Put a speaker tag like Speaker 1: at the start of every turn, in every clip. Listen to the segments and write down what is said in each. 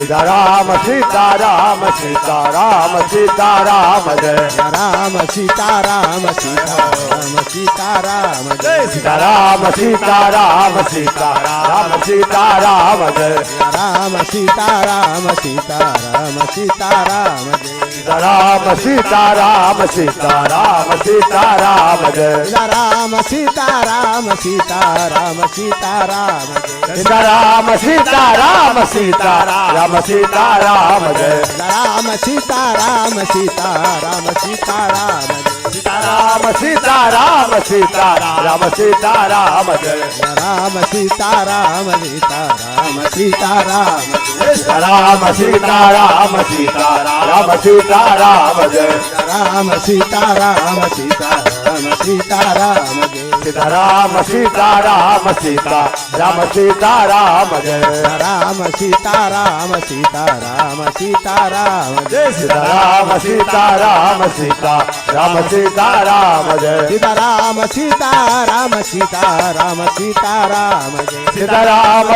Speaker 1: Sitaram Sitaram Sitaram Sitaram Jai
Speaker 2: Ram Sitaram Sitaram Sitaram
Speaker 1: Jai Sitaram Sitaram Sitaram Sitaram Jai
Speaker 2: Ram Sitaram Sitaram Sitaram
Speaker 1: Sitaram Sitaram Sitaram Sitaram Jai
Speaker 2: Ram Sitaram Sitaram Sitaram
Speaker 1: Sitaram Sitaram Sitaram Sitaram Jai
Speaker 2: Ram Sitaram Sitaram Sitaram
Speaker 1: Sitaram Sitaram Sitaram Sitaram Jai
Speaker 2: Ram Sitaram Sitaram Sitaram
Speaker 1: Sitaram Sitaram Sitaram Sitaram Jai
Speaker 2: Ram Sitaram Sitaram Sitaram
Speaker 1: Sitaram Sitaram Sitaram Sitaram Jai
Speaker 2: Ram Sitaram Sitaram Sitaram
Speaker 1: Jai Sitaram Sitaram Sitaram Sitaram Jai
Speaker 2: Sitaram Sitaram Sitaram Sitaram
Speaker 1: Sitaram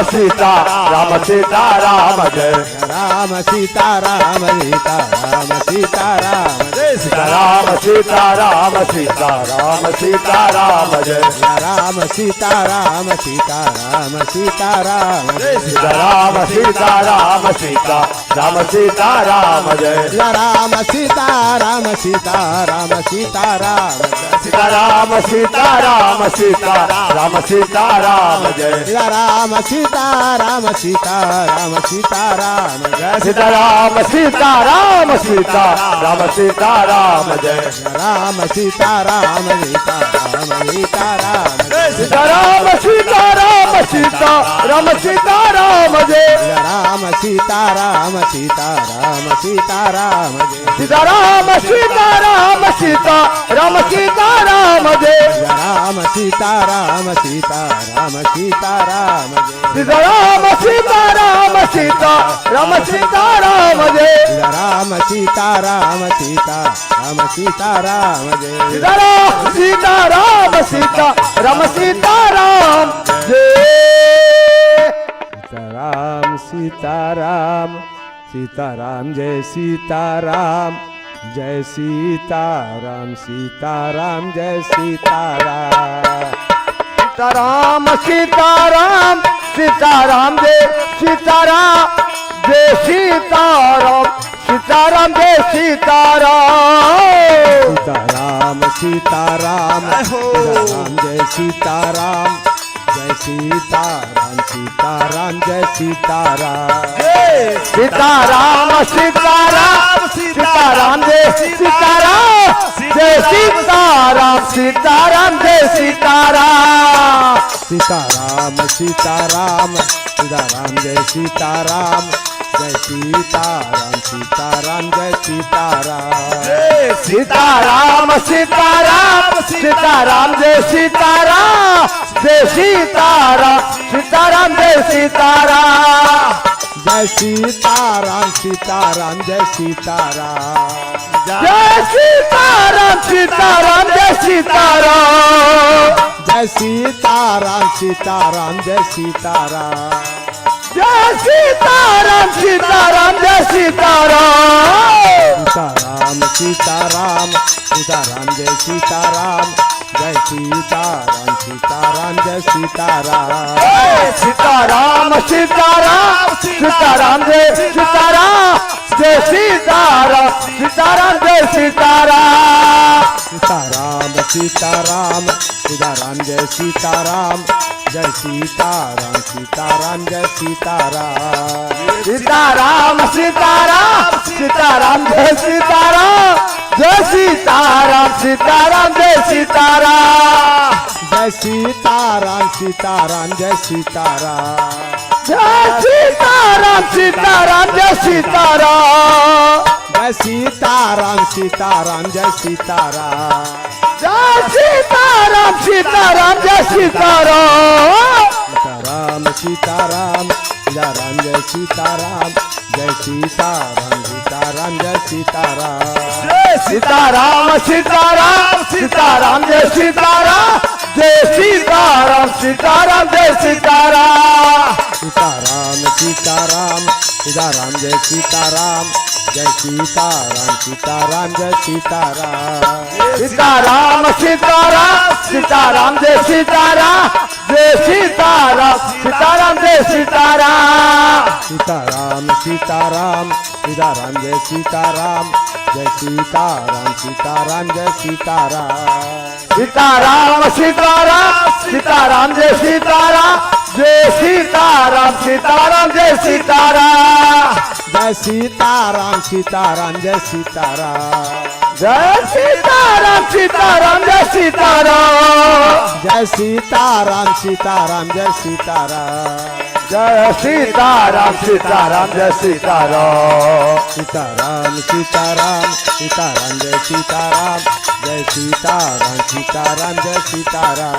Speaker 1: Sitaram Sitaram Sitaram Jai
Speaker 2: Ram Sitaram Sitaram Sitaram
Speaker 1: Jai Sitaram Sitaram Sitaram Sitaram Jai
Speaker 2: Ram Sitaram Sitaram Sitaram
Speaker 1: Jai Sitaram Sitaram Sitaram Sitaram Jai
Speaker 2: Ram Sitaram Sitaram Sitaram
Speaker 1: Sitaram Sitaram Sitaram Sitaram Jai
Speaker 2: Ram Sitaram Sitaram Sitaram
Speaker 1: Sitaram Sitaram Sitaram Sitaram Jai
Speaker 2: Ram Sitaram Sitaram Sitaram
Speaker 1: Sitaram Sitaram Sitaram Sitaram Jai
Speaker 2: Ram Sitaram Sitaram Sitaram
Speaker 1: Sitaram Sitaram Sitaram Sitaram Jai
Speaker 2: Ram Sitaram Sitaram Sitaram
Speaker 1: Sitaram Sitaram Sitaram Sitaram Jai
Speaker 2: Ram Sitaram Sitaram Sitaram
Speaker 1: Sitaram Sitaram Sitaram Sitaram Jai
Speaker 2: Sitaram Sitaram Sitaram Jai Sitaram Jai Sitaram Sitaram Jai Sitaram
Speaker 1: Sitaram Sitaram Sitaram Jai Sitaram Jai Sitaram Sitaram Jai Sitaram
Speaker 2: Sitaram Sitaram Sitaram Jai Sitaram Jai Sitaram Sitaram Jai Sitaram
Speaker 1: Sitaram Sitaram Sitaram Jai Sitaram Jai Sitaram Sitaram Jai Sitaram
Speaker 2: Sitaram Sitaram Sitaram Jai Sitaram Jai Sitaram Sitaram Jai Sitaram
Speaker 1: Sitaram Sitaram Sitaram Jai Sitaram Jai Sitaram Sitaram Jai Sitaram
Speaker 2: Jai Sitaram Sitaram Jai Sitaram
Speaker 1: Jai Sitaram Sitaram Jai Sitaram
Speaker 2: Jai Sitaram Sitaram Jai Sitaram
Speaker 1: Jai Sitaram Sitaram Jai Sitaram
Speaker 2: Sitaram Sitaram Sitaram Jai Sitaram Jai Sitaram Sitaram Jai Sitaram
Speaker 1: Sitaram Sitaram Sitaram Jai Sitaram Jai Sitaram Sitaram Jai Sitaram
Speaker 2: Sitaram Sitaram Sitaram Jai Sitaram Jai Sitaram Sitaram Jai Sitaram
Speaker 1: Sitaram Sitaram Sitaram Jai Sitaram Jai Sitaram Sitaram Jai Sitaram
Speaker 2: Jai Sitaram Sitaram Jai Sitaram
Speaker 1: Jai Sitaram Sitaram Jai Sitaram
Speaker 2: Jai Sitaram Sitaram Jai Sitaram
Speaker 1: Jai Sitaram Sitaram Jai Sitaram
Speaker 2: Sitaram Sitaram Sitaram Jai Sitaram Jai Sitaram Sitaram Jai Sitaram
Speaker 1: Sitaram Sitaram Sitaram Jai Sitaram Jai Sitaram Sitaram Jai Sitaram
Speaker 2: Sitaram Sitaram Sitaram Jai Sitaram Jai Sitaram Sitaram Jai Sitaram
Speaker 1: Sitaram Sitaram Sitaram Jai Sitaram Jai Sitaram Sitaram Jai Sitaram
Speaker 2: Sitaram Sitaram Sitaram Jai Sitaram Jai Sitaram Sitaram Jai Sitaram
Speaker 1: Sitaram Sitaram Sitaram Jai Sitaram Jai Sitaram Sitaram Jai Sitaram
Speaker 2: Jai Sitaram Sitaram Jai Sitaram
Speaker 1: Jai Sitaram Sitaram Jai Sitaram
Speaker 2: Jai Sitaram Sitaram Jai Sitaram
Speaker 1: Jai Sitaram Sitaram Jai Sitaram
Speaker 2: Sitaram Sitaram Sitaram Jai Sitaram Jai Sitaram Sitaram Jai Sitaram